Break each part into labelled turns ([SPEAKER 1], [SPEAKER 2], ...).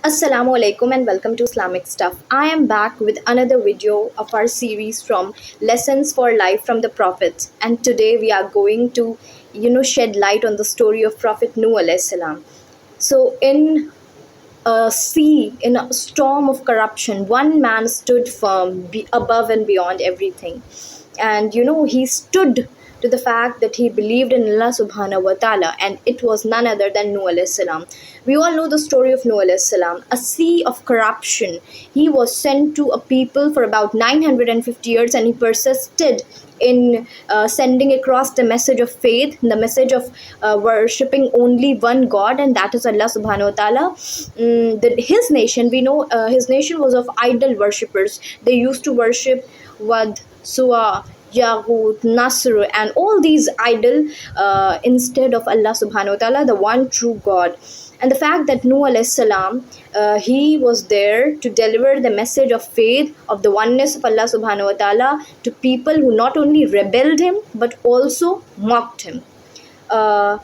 [SPEAKER 1] Assalamu alaikum and welcome to Islamic Stuff. I am back with another video of our series from Lessons for Life from the Prophets, and today we are going to shed light on the story of Prophet Nuh alayhi salam. So in a sea, in a storm of corruption, one man stood firm above and beyond everything. And he stood to the fact that he believed in Allah subhanahu wa ta'ala, and it was none other than Nuh alayhi salam. We all know the story of Nuh alayhi salam, a sea of corruption. He was sent to a people for about 950 years, and he persisted in sending across the message of faith, the message of worshipping only one God, and that is Allah subhanahu wa ta'ala. His nation, we know his nation was of idol worshippers. They used to worship Wad, Suwa, Yahut, Nasr, and all these idol instead of Allah subhanahu wa ta'ala, the one true God. And the fact that Nuh alayhi salam, he was there to deliver the message of faith, of the oneness of Allah subhanahu wa ta'ala to people who not only rebelled him but also mocked him. Nuh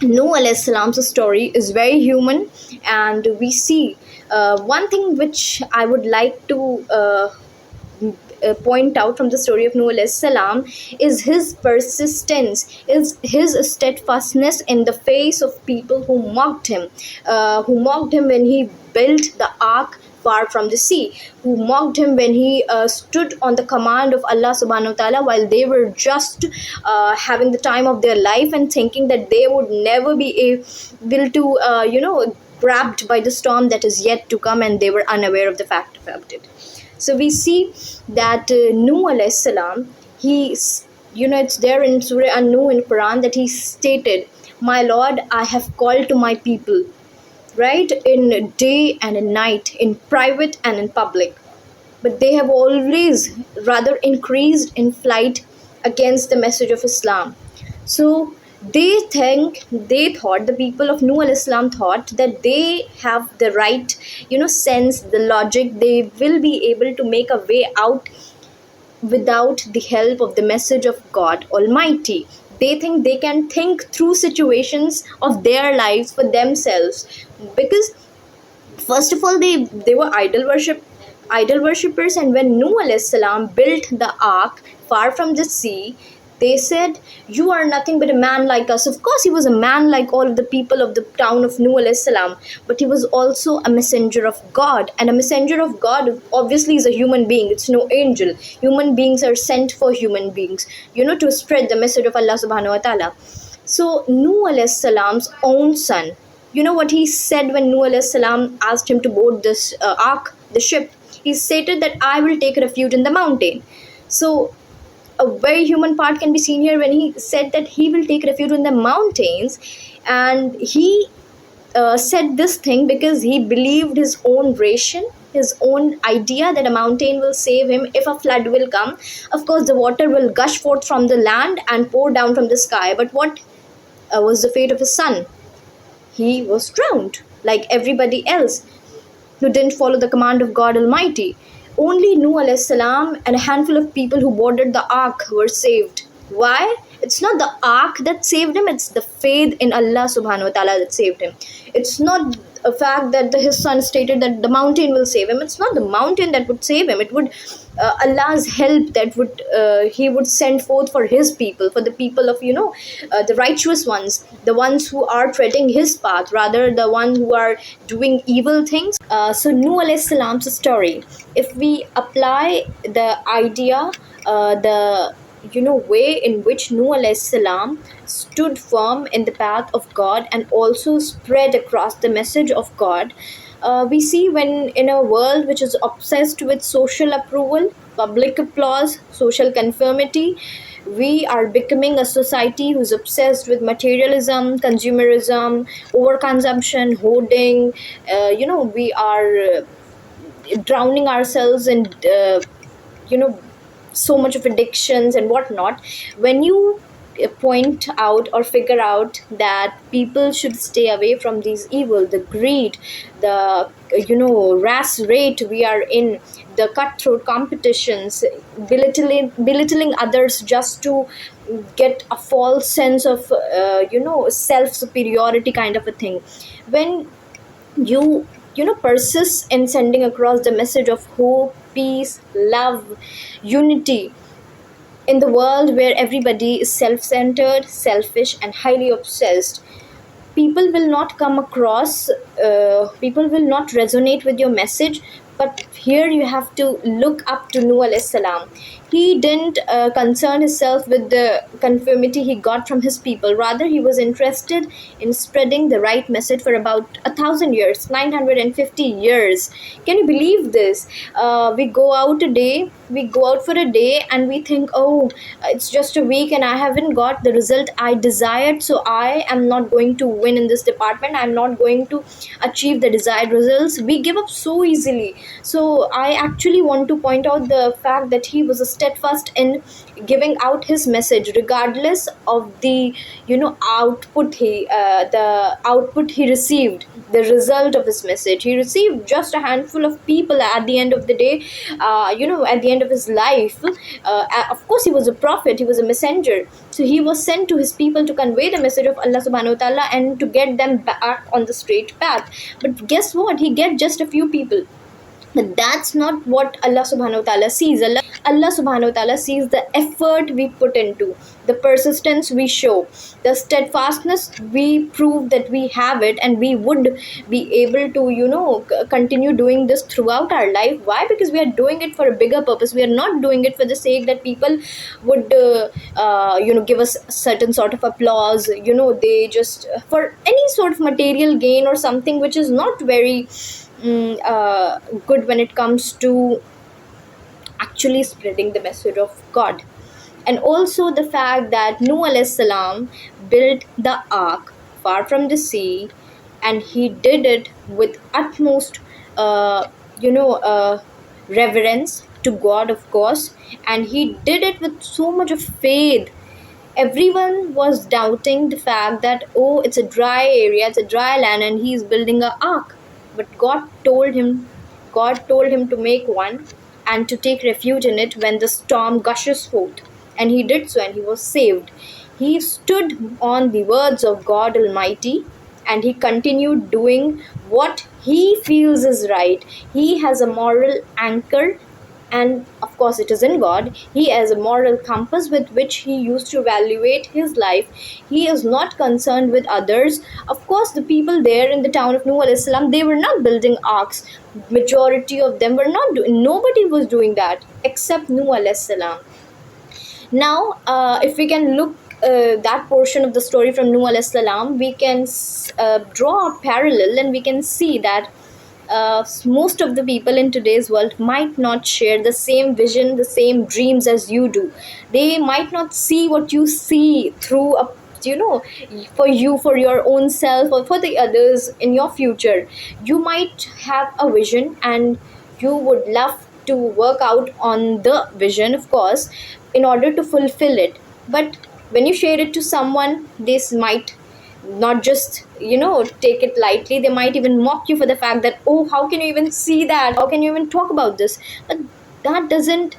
[SPEAKER 1] alayhi salam's story is very human, and we see one thing which I would like to point out from the story of Nuh alayhi salam is his persistence, is his steadfastness in the face of people who mocked him when he built the ark far from the sea, who mocked him when he stood on the command of Allah subhanahu wa ta'ala while they were just having the time of their life and thinking that they would never be able to, grabbed by the storm that is yet to come, and they were unaware of the fact about it. So we see that Nuh alayhi salam, it's there in Surah An-Nuh in Quran that he stated, "My Lord, I have called to my people, right, in day and in night, in private and in public. But they have always rather increased in flight against the message of Islam." So they thought, the people of Nuh al-Islam thought that they have the right, sense, the logic, they will be able to make a way out without the help of the message of God Almighty. They think they can think through situations of their lives for themselves, because first of all they were idol worshippers. And when Nuh alayhi salam built the ark far from the sea, they said, "You are nothing but a man like us." Of course, he was a man like all of the people of the town of Nuh alayhi salam, but he was also a messenger of God. And a messenger of God obviously is a human being, it's no angel. Human beings are sent for human beings, to spread the message of Allah subhanahu wa ta'ala. So Nuh alayhi salam's own son, you know what he said when Nuh alayhi salam asked him to board this ark, the ship? He stated that, "I will take refuge in the mountain." So a very human part can be seen here when he said that he will take refuge in the mountains. And he said this thing because he believed his own ration, his own idea that a mountain will save him if a flood will come. Of course, the water will gush forth from the land and pour down from the sky. But what was the fate of his son? He was drowned like everybody else who didn't follow the command of God Almighty. Only Nuh alayhi salam and a handful of people who boarded the ark were saved. Why? It's not the ark that saved him, it's the faith in Allah subhanahu wa ta'ala that saved him. It's not a fact that his son stated that the mountain will save him. It's not the mountain that would save him. It would Allah's help that would he would send forth for his people, for the people of the righteous ones, the ones who are treading his path, rather the one who are doing evil things. So Nuh alayhi salam's story, if we apply the idea, the way in which Nuh alayhi salam stood firm in the path of God and also spread across the message of God, we see when in a world which is obsessed with social approval, public applause, social conformity, we are becoming a society who's obsessed with materialism, consumerism, overconsumption, hoarding. We are drowning ourselves in so much of addictions and whatnot. When you point out or figure out that people should stay away from these evil, the greed, the ras rate we are in, the cutthroat competitions, belittling others just to get a false sense of self superiority kind of a thing. When you persists in sending across the message of hope, peace, love, unity in the world where everybody is self-centered, selfish, and highly obsessed. People will not resonate with your message. But here you have to look up to Nuh alayhi salam. He didn't concern himself with the conformity he got from his people. Rather, he was interested in spreading the right message for about 1,000 years, 950 years. Can you believe this? We go out for a day and we think, oh, it's just a week and I haven't got the result I desired, so I am not going to win in this department, I'm not going to achieve the desired results. We give up so easily. So I actually want to point out the fact that he was steadfast in giving out his message regardless of the output he received, the result of his message. He received just a handful of people at the end of the day, at the end of his life. Of course, he was a prophet, he was a messenger, so he was sent to his people to convey the message of Allah subhanahu wa ta'ala and to get them back on the straight path. But guess what? He get just a few people. But that's not what Allah subhanahu wa ta'ala sees. Allah subhanahu wa ta'ala sees the effort we put into, the persistence we show, the steadfastness we prove that we have it, and we would be able to, continue doing this throughout our life. Why? Because we are doing it for a bigger purpose. We are not doing it for the sake that people would, give us certain sort of applause. They just, for any sort of material gain or something which is not very good when it comes to actually spreading the message of God. And also the fact that Nuh alayhi salam built the ark far from the sea, and he did it with utmost, reverence to God, of course, and he did it with so much of faith. Everyone was doubting the fact that, oh, it's a dry area, it's a dry land, and he's building a ark. But God told him to make one and to take refuge in it when the storm gushes forth. And he did so, and he was saved. He stood on the words of God Almighty, and he continued doing what he feels is right. He has a moral anchor, and of course it is in God. He has a moral compass with which he used to evaluate his life. He is not concerned with others. Of course, the people there in the town of Nuh alayhi salam, they were not building arks. Majority of them were not doing, nobody was doing that except Nuh alayhi salam. Now, if we can look that portion of the story from Nuh alayhi salam, we can draw a parallel, and we can see that most of the people in today's world might not share the same vision, the same dreams as you do. They might not see what you see through a, for you, for your own self, or for the others in your future. You might have a vision, and you would love to work out on the vision, of course, in order to fulfill it. But when you share it to someone, this might not just take it lightly. They might even mock you for the fact that, oh, how can you even see that, how can you even talk about this? But that doesn't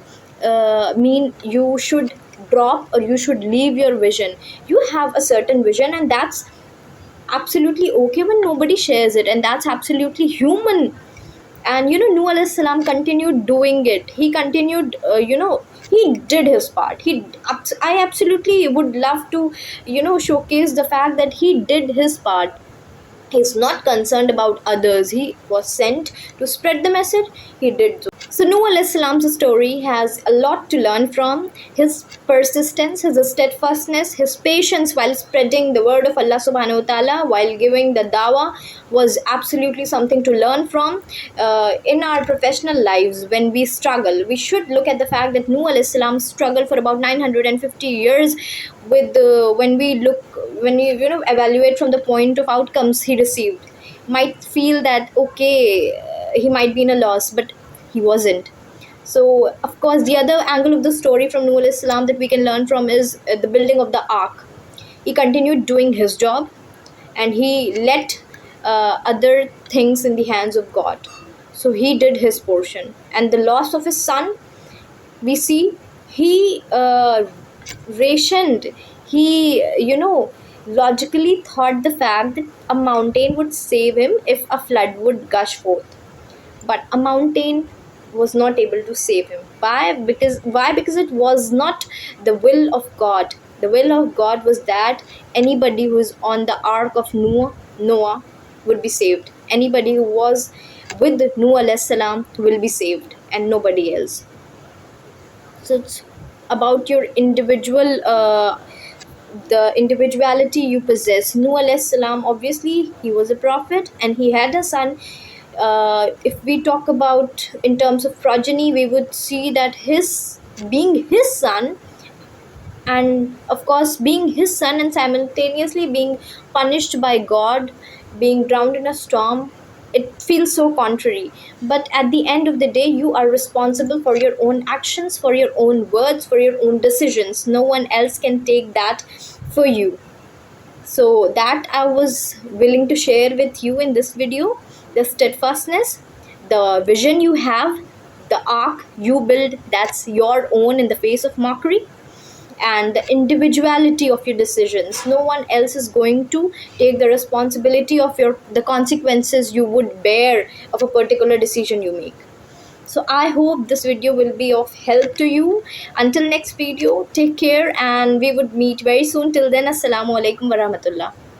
[SPEAKER 1] mean you should drop or you should leave your vision. You have a certain vision, and that's absolutely okay when nobody shares it, and that's absolutely human. And Nuh alayhi salam continued doing it. He continued, he did his part. I absolutely would love to showcase the fact that he did his part. He's not concerned about others. He was sent to spread the message. He did so. So Nuh alayhi salam's story has a lot to learn from. His persistence, his steadfastness, his patience while spreading the word of Allah subhanahu wa ta'ala, while giving the dawah, was absolutely something to learn from. In our professional lives, when we struggle, we should look at the fact that Nuh alayhi salam struggled for about 950 years with when you evaluate from the point of outcomes he received. Might feel that, okay, he might be in a loss, but he wasn't. So, of course, the other angle of the story from Nuh alayhi salam that we can learn from is the building of the ark. He continued doing his job, and he let other things in the hands of God. So he did his portion. And the loss of his son, we see he rationed. He, logically thought the fact that a mountain would save him if a flood would gush forth. But a mountain was not able to save him. Because it was not the will of God. The will of God was that anybody who is on the ark of Noah would be saved. Anybody who was with Noah alayhi salam will be saved, and nobody else. So it's about your individual the individuality you possess. Noah alayhi salam, obviously he was a prophet and he had a son. If we talk about in terms of progeny, we would see that his being his son, and of course being his son and simultaneously being punished by God, being drowned in a storm, it feels so contrary. But at the end of the day, you are responsible for your own actions, for your own words, for your own decisions. No one else can take that for you. So that I was willing to share with you in this video. The steadfastness, the vision you have, the arc you build, that's your own in the face of mockery, and the individuality of your decisions. No one else is going to take the responsibility of the consequences you would bear of a particular decision you make. So I hope this video will be of help to you. Until next video, take care, and we would meet very soon. Till then, assalamu alaikum warahmatullah.